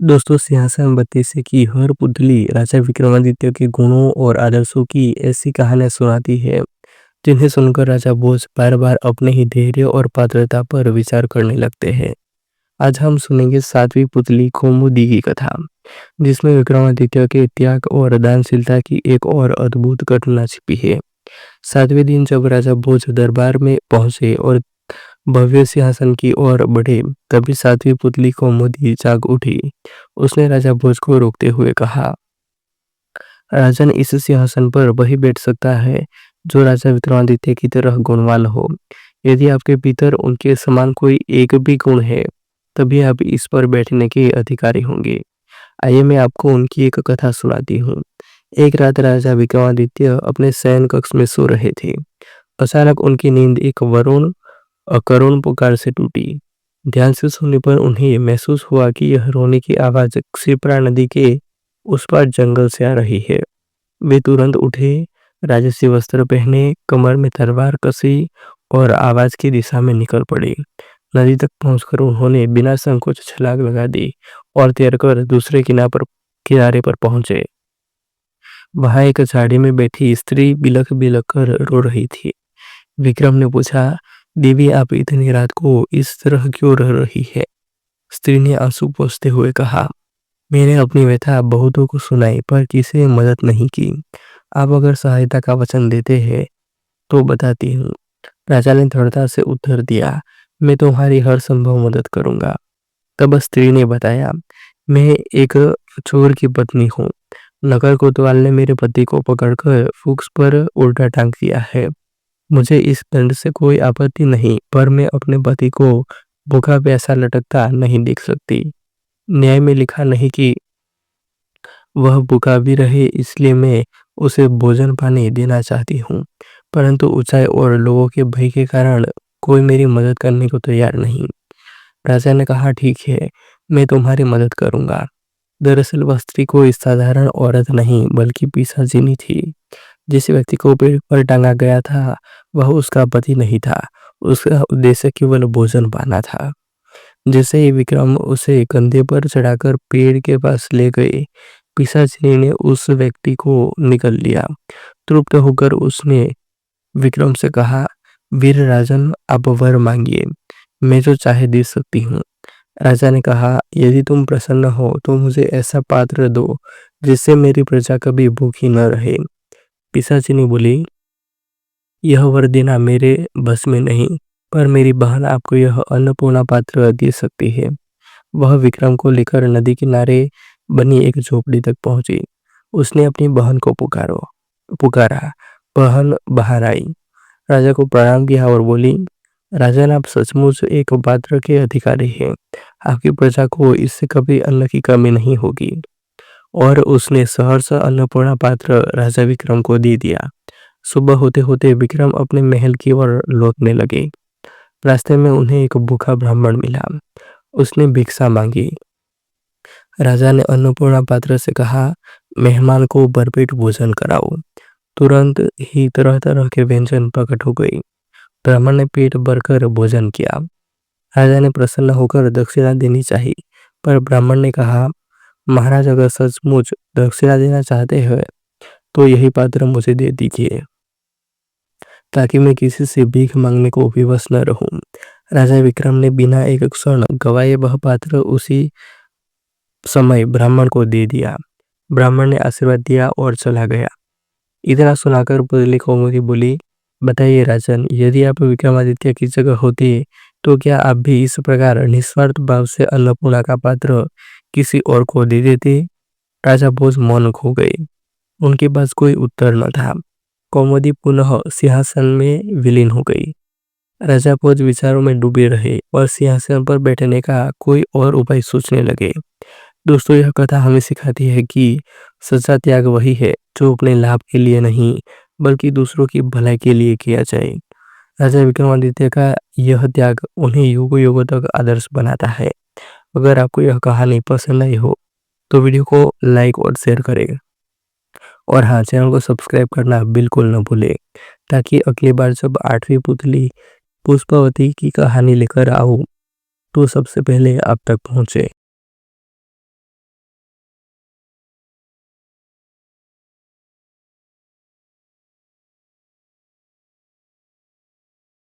दोस्तों, सिंहासन बत्ती से की हर पुतली राजा विक्रमादित्य के गुणों और आदर्शों की ऐसी कहानियां सुनाती है जिन्हें सुनकर राजा भोज बार बार अपने ही धैर्य और पात्रता पर विचार करने लगते हैं। आज हम सुनेंगे सातवीं पुतली कौमुदी की कथा, जिसमें विक्रमादित्य के त्याग और दानशीलता की एक और अद्भुत घटना छिपी है। सातवें दिन जब राजा भोज दरबार में पहुंचे और भव्य सिंहासन की ओर बढ़े, तभी सातवीं पुतली कौमुदी जाग उठी। उसने राजा भोज को रोकते हुए कहा, राजन, इस सिंहासन पर वही बैठ सकता है जो राजा विक्रमादित्य की तरह गुणवान हो। यदि आपके भीतर उनके समान कोई एक भी गुण है, तभी आप इस पर बैठने के अधिकारी होंगे। आइए मैं आपको उनकी एक कथा सुनाती हूँ। एक रात राजा विक्रमादित्य अपने शयन कक्ष में सो रहे थे। अचानक उनकी नींद एक करुण पुकार से टूटी। ध्यान से सुनने पर उन्हें महसूस हुआ कि यह रोने की आवाज क्षिप्रा नदी के उस पार जंगल से आ रही है। वे तुरंत उठे, राजसी वस्त्र पहने, कमर में तलवार कसी और आवाज की दिशा में निकल पड़े। नदी तक पहुंचकर उन्होंने बिना संकोच छलांग लगा दी और तैरकर दूसरे किनारे पर पहुंचे। वहां एक झाड़ी में बैठी स्त्री बिलख बिलख कर रो रही थी। विक्रम ने पूछा, देवी, आप इतनी रात को इस तरह क्यों रो रही है? स्त्री ने आंसू पोंछते हुए कहा, मैंने अपनी व्यथा बहुतों को सुनाई पर किसी ने मदद नहीं की। आप अगर सहायता का वचन देते हैं तो बताती हूँ। राजा ने दृढ़ता से उत्तर दिया, मैं तुम्हारी हर संभव मदद करूंगा। तब स्त्री ने बताया, मैं एक चोर की पत्नी हूँ। नगर कोतवाल ने मेरे पति को पकड़कर फूस पर उल्टा टांग दिया है। मुझे इस दंड से कोई आपत्ति नहीं, पर मैं अपने पति को भूखा प्यासा लटकता नहीं देख सकती। न्याय में लिखा नहीं कि वह भूखा भी रहे, इसलिए मैं उसे भोजन पानी देना चाहती हूँ, परंतु ऊंचाई और लोगों के भय के कारण कोई मेरी मदद करने को तैयार नहीं। राजा ने कहा, ठीक है, मैं तुम्हारी मदद करूंगा। दरअसल वह स्त्री कोई साधारण औरत नहीं बल्कि पिशाचिनी थी। जिस व्यक्ति को पेड़ पर टांगा गया था वह उसका पति नहीं था। उसका उद्देश्य केवल भोजन पाना था। जैसे ही विक्रम उसे कंधे पर चढ़ाकर पेड़ के पास ले गए, पिशाचिनी ने उस व्यक्ति को निगल लिया। तृप्त होकर उसने विक्रम से कहा, वीर राजन, आप वर मांगिए, मैं जो चाहे दे सकती हूँ। राजा ने कहा, यदि तुम प्रसन्न हो तो मुझे ऐसा पात्र दो जिससे मेरी प्रजा कभी भूखी न रहे। पिशाचिनी बोली, यह वर देना मेरे बस में नहीं, पर मेरी बहन आपको यह अन्नपूर्णा पात्र दे सकती है। वह विक्रम को लेकर नदी किनारे बनी एक झोपड़ी तक पहुंची। उसने अपनी बहन को पुकारा। बहन बाहर आई, राजा को प्रणाम किया और बोली, राजन, आप सचमुच एक पात्र के अधिकारी हैं। आपकी प्रजा को इससे कभी अन्न की कमी नहीं होगी। और उसने सहर्ष अन्नपूर्णा पात्र राजा विक्रम को दे दिया। सुबह होते होते विक्रम अपने महल की ओर लौटने लगे। रास्ते में उन्हें एक भूखा ब्राह्मण मिला। उसने भिक्षा मांगी। राजा ने अन्नपूर्णा पात्र से कहा, मेहमान को भरपेट भोजन कराओ। तुरंत ही तरह तरह के व्यंजन प्रकट हो गए। ब्राह्मण ने पेट भरकर भोजन किया। राजा ने प्रसन्न होकर दक्षिणा देनी चाहिए, पर ब्राह्मण ने कहा, महाराज, अगर सचमुच दक्षिणा देना चाहते हैं तो यही पात्र मुझे दे दीजिए, ताकि मैं किसी से भीख मांगने को विवश न रहूं। राजा विक्रम ने बिना एक क्षण गवाए वह पात्र उसी समय ब्राह्मण को दे दिया। ब्राह्मण ने आशीर्वाद दिया और चला गया। इतना सुनाकर पुतली कौमुदी बोली, बताइए राजन, यदि आप विक्रमादित्य की जगह होते तो क्या आप भी इस प्रकार निस्वार्थ भाव से अन्नपूर्णा का पात्र किसी और को दे देते? राजा भोज मौन खो गए। उनके पास कोई उत्तर न था। कौमुदी पुनः सिंहासन में विलीन हो गई। राजा भोज विचारों में डूबे रहे और सिंहासन पर बैठने का कोई और उपाय सोचने लगे। दोस्तों, यह कथा हमें सिखाती है कि सच्चा त्याग वही है जो अपने लाभ के लिए नहीं बल्कि दूसरों की भलाई के लिए किया जाए। राजा विक्रमादित्य का यह त्याग उन्हें युगों युगों तक आदर्श बनाता है। अगर आपको यह कहानी पसंद आई हो तो वीडियो को लाइक और शेयर करें। और हाँ, चैनल को सब्सक्राइब करना बिल्कुल न भूलें, ताकि अगली बार जब आठवीं पुतली पुष्पावती की कहानी लेकर आऊँ तो सबसे पहले आप तक पहुँचे।